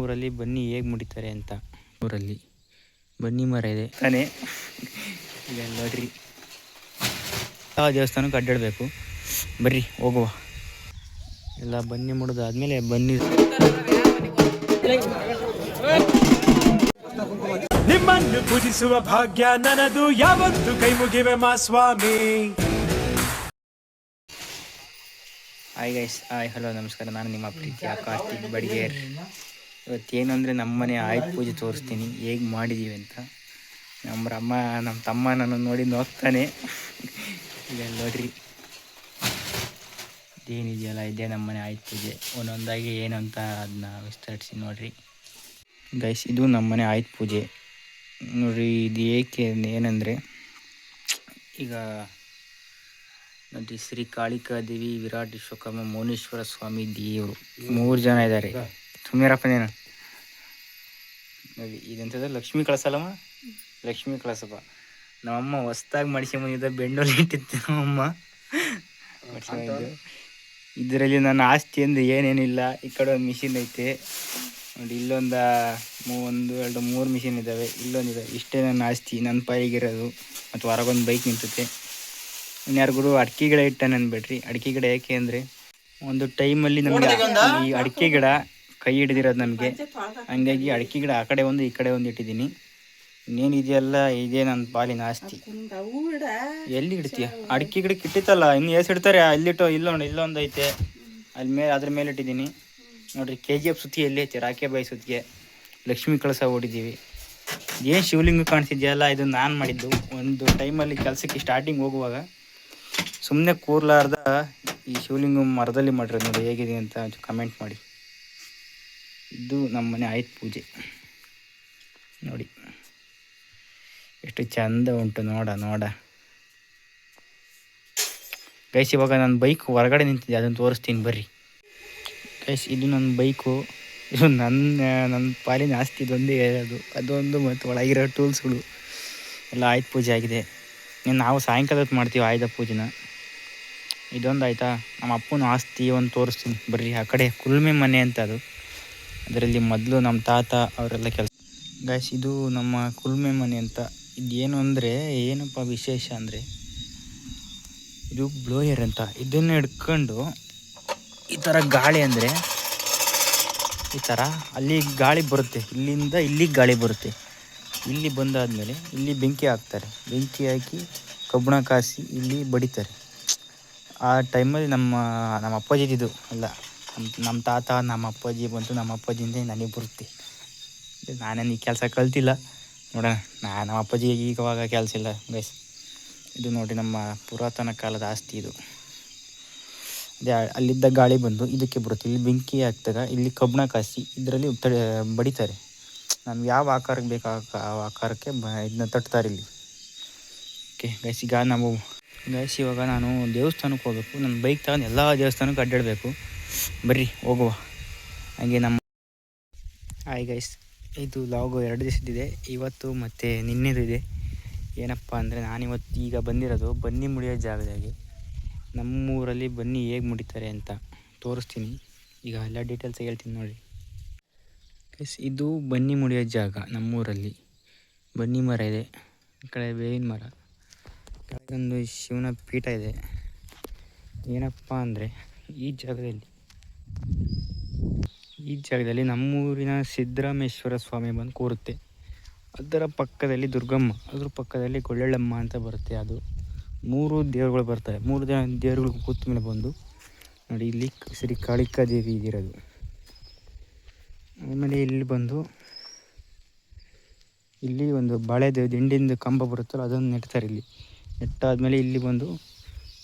ನಮ್ಮೂರಲ್ಲಿ ಬನ್ನಿ ಹೇಗೆ ಮುಡಿತಾರೆ ಅಂತ. ಊರಲ್ಲಿ ಬನ್ನಿ ಮರ ಇದೆ ತಾನೇ, ಈಗ ನೋಡ್ರಿ ಯಾವ ದೇವಸ್ಥಾನಕ್ಕೆ ಅಡ್ಡಾಡಬೇಕು. ಬರ್ರಿ ಹೋಗುವ. ಎಲ್ಲ ಬನ್ನಿ ಮುಡಿದಾದ್ಮೇಲೆ ಬನ್ನಿ ನಿಮ್ಮನ್ನು ಪೂಜಿಸುವ ಭಾಗ್ಯ ನನದು, ಯಾವತ್ತು ಕೈ ಮುಗಿವೆ ಮಾ ಸ್ವಾಮಿ. ಹಾಯ್ ಗೈಸ್, ಹಾಯ್ ಹಲೋ ನಮಸ್ಕಾರ. ನಾನು ನಿಮ್ಮ ಪ್ರೀತಿಯ ಕಾರ್ತಿಕ್ ಬಡಿಗೇರ್. ಇವತ್ತೇನು ಅಂದರೆ ನಮ್ಮನೆ ಆಯುಧ ಪೂಜೆ ತೋರಿಸ್ತೀನಿ ಹೇಗೆ ಮಾಡಿದ್ದೀವಿ ಅಂತ. ನಮ್ಮ ತಮ್ಮ ನಾನು ನೋಡಿ ನೋಡ್ತಾನೆ. ಈಗ ನೋಡ್ರಿ ಇದೇನಿದೆಯಲ್ಲ, ಇದೇ ನಮ್ಮನೆ ಆಯುಧ ಪೂಜೆ. ಒಂದೊಂದಾಗಿ ಏನು ಅಂತ ಅದನ್ನ ವಿಸ್ತರಿಸಿ ನೋಡ್ರಿ ಗೈಸ್. ಇದು ನಮ್ಮನೆ ಆಯುಧ ಪೂಜೆ ನೋಡ್ರಿ. ಇದು ಏಕೆ ಏನಂದರೆ, ಈಗ ನೋಡಿ ಶ್ರೀ ಕಾಳಿಕಾದೇವಿ, ವಿರಾಟ್ ವಿಶ್ವಕರ್ಮ, ಮೌನೇಶ್ವರ ಸ್ವಾಮಿ ದೇವರು 3 ಜನ ಇದ್ದಾರೆ. ಸುಮ್ಮೀರಪ್ಪನೇನು ನೋಡಿ. ಇದಂಥದ್ದು ಲಕ್ಷ್ಮೀ ಕಳಸಲ್ಲಮ್ಮ, ಲಕ್ಷ್ಮೀ ಕಳಸಪ್ಪ. ನಮ್ಮಮ್ಮ ಹೊಸ್ದಾಗಿ ಮಡಿಸ್ಕೊಂಬಂದಿದ್ದ ಬೆಂಡಲ್ಲಿ ಇಟ್ಟಿತ್ತು ನಮ್ಮಮ್ಮ ಮಡಿಸ್ಕೊಂಡಿದ್ದು. ಇದರಲ್ಲಿ ನನ್ನ ಆಸ್ತಿ ಅಂದರೆ ಏನೇನಿಲ್ಲ. ಈ ಕಡೆ ಒಂದು ಮಿಷಿನ್ ಐತೆ ನೋಡಿ, ಇಲ್ಲೊಂದು 1 2 3 ಮಿಷಿನ್ ಇದ್ದಾವೆ, ಇಲ್ಲೊಂದಿದೆ. ಇಷ್ಟೇ ನನ್ನ ಆಸ್ತಿ, ನನ್ನ ಪಾಯಿಗಿರೋದು. ಮತ್ತು ಹೊರಗೊಂದು ಬೈಕ್ ನಿಂತೈತೆ. ಇನ್ಯಾರಿಗೂ ಅಡಿಕೆ ಗಿಡ ಇಟ್ಟಾನೆ ಅನ್ಬೇಡ್ರಿ. ಅಡಿಕೆ ಗಿಡ ಯಾಕೆ ಅಂದರೆ, ಒಂದು ಟೈಮಲ್ಲಿ ನಮಗೆ ಈ ಅಡಿಕೆ ಗಿಡ ಕೈ ಹಿಡಿದಿರೋದು ನಮಗೆ. ಹಂಗಾಗಿ ಅಡಿಕೆ ಗಿಡ ಆ ಕಡೆ ಒಂದು ಈ ಕಡೆ ಒಂದು ಇಟ್ಟಿದ್ದೀನಿ. ಇನ್ನೇನು ಇದೆಯಲ್ಲ, ಇದೇ ನನ್ನ ಪಾಲಿನ ಆಸ್ತಿ. ಎಲ್ಲಿ ಇಡ್ತೀಯ? ಅಡಿಕೆ ಗಿಡಕ್ಕೆ ಇಟ್ಟಿತ್ತಲ್ಲ, ಇನ್ನು ಇಡ್ತಾರೆ ಅಲ್ಲಿಟ್ಟು. ಇಲ್ಲೊಂದು ಐತೆ ಅಲ್ಲಿ ಮೇಲೆ, ಅದ್ರ ಮೇಲೆ ಇಟ್ಟಿದ್ದೀನಿ ನೋಡಿರಿ. KGF ಸುತ್ತಿ ಎಲ್ಲಿ ಐತೆ, ರಾಕೇಬಾಯಿ ಸುತ್ತಿಗೆ ಲಕ್ಷ್ಮೀ ಕಳಸ ಓಡಿದ್ದೀವಿ. ಏನು ಶಿವಲಿಂಗ ಕಾಣಿಸಿದ್ಯಲ್ಲ, ಇದು ನಾನು ಮಾಡಿದ್ದು. ಒಂದು ಟೈಮಲ್ಲಿ ಕೆಲಸಕ್ಕೆ ಸ್ಟಾರ್ಟಿಂಗ್ ಹೋಗುವಾಗ ಸುಮ್ಮನೆ ಕೂರ್ಲಾರ್ದ ಈ ಶಿವಲಿಂಗ ಮರದಲ್ಲಿ ಮಾಡಿರೋದು ನೋಡಿ. ಹೇಗಿದೆ ಅಂತ ಕಮೆಂಟ್ ಮಾಡಿ. ಇದು ನಮ್ಮನೆ ಆಯುಧ ಪೂಜೆ ನೋಡಿ, ಎಷ್ಟು ಚಂದ ಉಂಟು ನೋಡ ಗೈಸ್. ಇವಾಗ ನನ್ನ ಬೈಕ್ ಹೊರಗಡೆ ನಿಂತಿದೆ, ಅದನ್ನು ತೋರಿಸ್ತೀನಿ ಬರ್ರಿ ಗೈಸ್. ಇದು ನನ್ನ ಬೈಕು. ಇದು ನನ್ನ ಪಾಲಿನ ಆಸ್ತಿ. ಇದೊಂದೇ ಇರೋದು, ಅದೊಂದು ಮತ್ತು ಒಳಗಿರೋ ಟೂಲ್ಸ್ಗಳು ಎಲ್ಲ ಆಯುಧ ಪೂಜೆ ಆಗಿದೆ. ನಾವು ಸಾಯಂಕಾಲ ಹೊತ್ತು ಮಾಡ್ತೀವಿ ಆಯುಧ ಪೂಜೆನ. ಇದೊಂದು ಆಯಿತಾ. ನಮ್ಮ ಅಪ್ಪನ ಆಸ್ತಿ ಒಂದು ತೋರಿಸ್ತೀನಿ ಬರ್ರಿ. ಆ ಕಡೆ ಕುಲ್ಮೆ ಮನೆ ಅಂತ ಅದು. ಅದರಲ್ಲಿ ಮೊದಲು ನಮ್ಮ ತಾತ ಅವರೆಲ್ಲ ಕೆಲಸ. ಗೈಸ್ ಇದು ನಮ್ಮ ಕುಲ್ಮೆ ಮನೆ ಅಂತ. ಇದೇನು ಅಂದರೆ, ಏನಪ್ಪ ವಿಶೇಷ ಅಂದರೆ, ಇದು ಬ್ಲೋಯರ್ ಅಂತ. ಇದನ್ನು ಹಿಡ್ಕೊಂಡು ಈ ಥರ ಗಾಳಿ ಅಂದರೆ ಈ ಥರ ಅಲ್ಲಿ ಗಾಳಿ ಬರುತ್ತೆ, ಇಲ್ಲಿಂದ ಇಲ್ಲಿಗೆ ಗಾಳಿ ಬರುತ್ತೆ. ಇಲ್ಲಿ ಬಂದಾದಮೇಲೆ ಇಲ್ಲಿ ಬೆಂಕಿ ಹಾಕ್ತಾರೆ. ಬೆಂಕಿ ಹಾಕಿ ಕಬ್ಬಣ ಕಾಸಿ ಇಲ್ಲಿ ಬಡಿತಾರೆ. ಆ ಟೈಮಲ್ಲಿ ನಮ್ಮ ಅಪ್ಪಾಜಿದ್ದು ಎಲ್ಲ ನಮ್ಮ ತಾತ ನಮ್ಮ ಅಪ್ಪಾಜಿ ಬಂತು. ನಮ್ಮ ಅಪ್ಪಾಜಿಯಿಂದ ನನಗೆ ಬರುತ್ತೆ. ನಾನೇನು ಈ ಕೆಲಸ ಕಲ್ತಿಲ್ಲ ನೋಡೋಣ. ನಮ್ಮ ಅಪ್ಪಾಜಿಗೆ ಈಗವಾಗ ಕೆಲಸ ಇಲ್ಲ ಗೈಸ್. ಇದು ನೋಡಿ ನಮ್ಮ ಪುರಾತನ ಕಾಲದ ಆಸ್ತಿ ಇದು. ಅದೇ ಅಲ್ಲಿದ್ದ ಗಾಳಿ ಬಂದು ಇದಕ್ಕೆ ಬರುತ್ತೆ. ಇಲ್ಲಿ ಬೆಂಕಿ ಹಾಕ್ದಾಗ ಇಲ್ಲಿ ಕಬ್ಬಣ ಕಾಸಿ ಇದರಲ್ಲಿ ಬಡಿತಾರೆ. ನಮ್ಗೆ ಯಾವ ಆಕಾರಕ್ಕೆ ಬೇಕು ಆ ಆಕಾರಕ್ಕೆ ಇದನ್ನ ತಟ್ತಾರೆ ಇಲ್ಲಿ. ಓಕೆ ಗೈಸ್, ಇವಾಗ ನಾನು ದೇವಸ್ಥಾನಕ್ಕೆ ಹೋಗಬೇಕು. ನನ್ನ ಬೈಕ್ ತಗೊಂಡು ಎಲ್ಲ ದೇವಸ್ಥಾನಕ್ಕೆ ಅಡ್ಡಾಡಬೇಕು. ಬರ್ರಿ ಹೋಗುವ. ಹಾಗೆ ನಮ್ಮ ಹಾಯ್ ಗೈಸ್, ಇದು ಲಾಗು 2 ದಿವಸದಿದೆ, ಇವತ್ತು ಮತ್ತು ನಿನ್ನೆದು ಇದೆ. ಏನಪ್ಪ ಅಂದರೆ, ನಾನಿವತ್ತು ಈಗ ಬಂದಿರೋದು ಬನ್ನಿ ಮುಡಿಯೋ ಜಾಗದಾಗೆ. ನಮ್ಮೂರಲ್ಲಿ ಬನ್ನಿ ಹೇಗೆ ಮುಡಿತಾರೆ ಅಂತ ತೋರಿಸ್ತೀನಿ. ಈಗ ಎಲ್ಲ ಡೀಟೇಲ್ಸ್ ಹೇಳ್ತೀನಿ ನೋಡಿ ಗೈಸ್. ಇದು ಬನ್ನಿ ಮುಡಿಯೋ ಜಾಗ ನಮ್ಮೂರಲ್ಲಿ. ಬನ್ನಿ ಮರ ಇದೆ, ಈ ಕಡೆ ಬೇವಿನ ಮರ, ಕೆಳಗೊಂದು ಶಿವನ ಪೀಠ ಇದೆ. ಏನಪ್ಪ ಅಂದರೆ, ಈ ಜಾಗದಲ್ಲಿ ನಮ್ಮೂರಿನ ಸಿದ್ದರಾಮೇಶ್ವರ ಸ್ವಾಮಿ ಬಂದು ಕೂರುತ್ತೆ. ಅದರ ಪಕ್ಕದಲ್ಲಿ ದುರ್ಗಮ್ಮ, ಅದ್ರ ಪಕ್ಕದಲ್ಲಿ ಗೊಳ್ಳೆಳ್ಳಮ್ಮ ಅಂತ ಬರುತ್ತೆ. ಅದು 3 ದೇವರುಗಳು ಬರ್ತವೆ. 3 ಜನ ದೇವರುಗಳು ಕೂತ ಮೇಲೆ ಬಂದು ನೋಡಿ, ಇಲ್ಲಿ ಶ್ರೀ ಕಾಳಿಕಾದೇವಿ ಇದಿರೋದು. ಆಮೇಲೆ ಇಲ್ಲಿ ಬಂದು ಇಲ್ಲಿ ಒಂದು ಬಾಳೆ ದಿಂಡಿಂದ ಕಂಬ ಬರುತ್ತಲ್ಲ, ಅದನ್ನು ನೆಡ್ತಾರೆ. ಇಲ್ಲಿ ನೆಟ್ಟಾದ್ಮೇಲೆ ಇಲ್ಲಿ ಬಂದು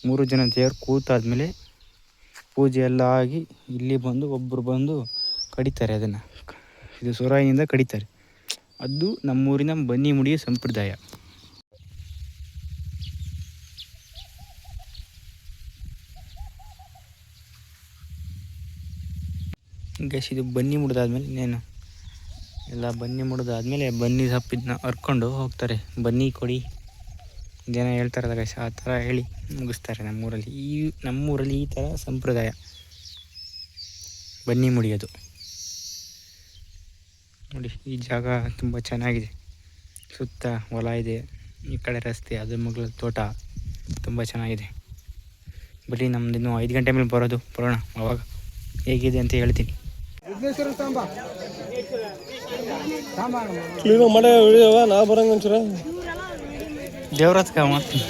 3 ಜನ ದೇವರು ಕೂತಾದ್ಮೇಲೆ ಪೂಜೆ ಎಲ್ಲ ಆಗಿ ಇಲ್ಲಿ ಬಂದು ಒಬ್ಬರು ಬಂದು ಕಡಿತಾರೆ. ಅದನ್ನು ಇದು ಸುರಾಯಿನಿಂದ ಕಡಿತಾರೆ. ಅದು ನಮ್ಮೂರಿನ ಬನ್ನಿ ಮುಡಿಯ ಸಂಪ್ರದಾಯ. ಗೈಸ್ ಇದು ಬನ್ನಿ ಮುಡಿದಾದ್ಮೇಲೆ ಬನ್ನಿ ಸಪ್ಪಿದ್ನ ಹರ್ಕೊಂಡು ಹೋಗ್ತಾರೆ. ಬನ್ನಿ ಕೊಡಿ ಜನ ಹೇಳ್ತಾರಲ್ಲ ಗೈಸ್, ಆ ಥರ ಹೇಳಿ ಮುಗಿಸ್ತಾರೆ ನಮ್ಮೂರಲ್ಲಿ ಈ ಥರ ಸಂಪ್ರದಾಯ ಬನ್ನಿ ಮುಡಿಯೋದು. ನೋಡಿ ಈ ಜಾಗ ತುಂಬ ಚೆನ್ನಾಗಿದೆ. ಸುತ್ತ ಹೊಲ ಇದೆ, ಈ ಕಡೆ ರಸ್ತೆ, ಅದ್ರ ಮಗಳ ತೋಟ ತುಂಬ ಚೆನ್ನಾಗಿದೆ. ಬರೀ ನಮ್ದು ಇನ್ನೂ 5 ಗಂಟೆ ಮೇಲೆ ಬರೋಣ. ಅವಾಗ ಹೇಗಿದೆ ಅಂತ ಹೇಳ್ತೀನಿ. ಕ್ಲೀನಾಗಿ ಮಾಡೇ ವಿಡಿಯೋವ ನಾ ಬರಂಗ ಒಂಚೂರ ದೇವ್ರತ್ಕ ಮಾಡ್ತೀನಿ.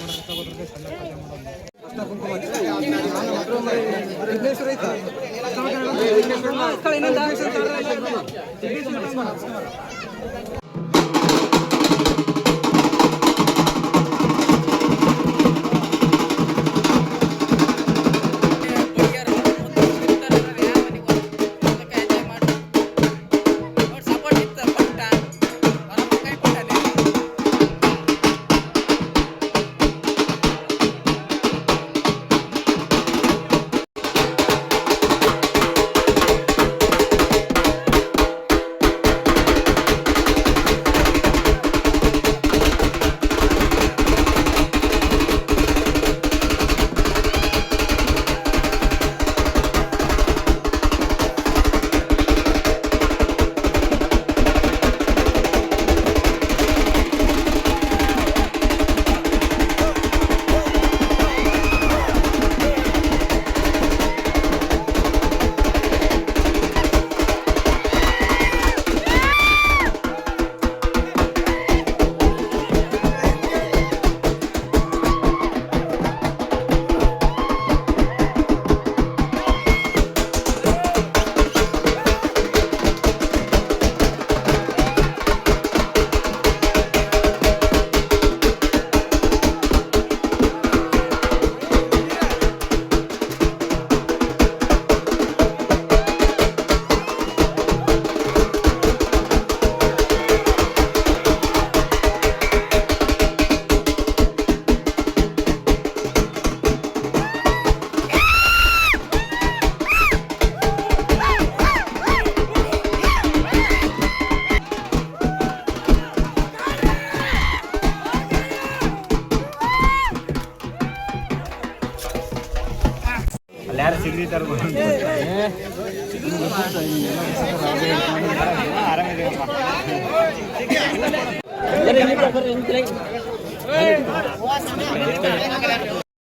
ಯಾರು ಸಿಗ್ದಿದ್ದಾರೆ ಆರಾಮಿದೆ.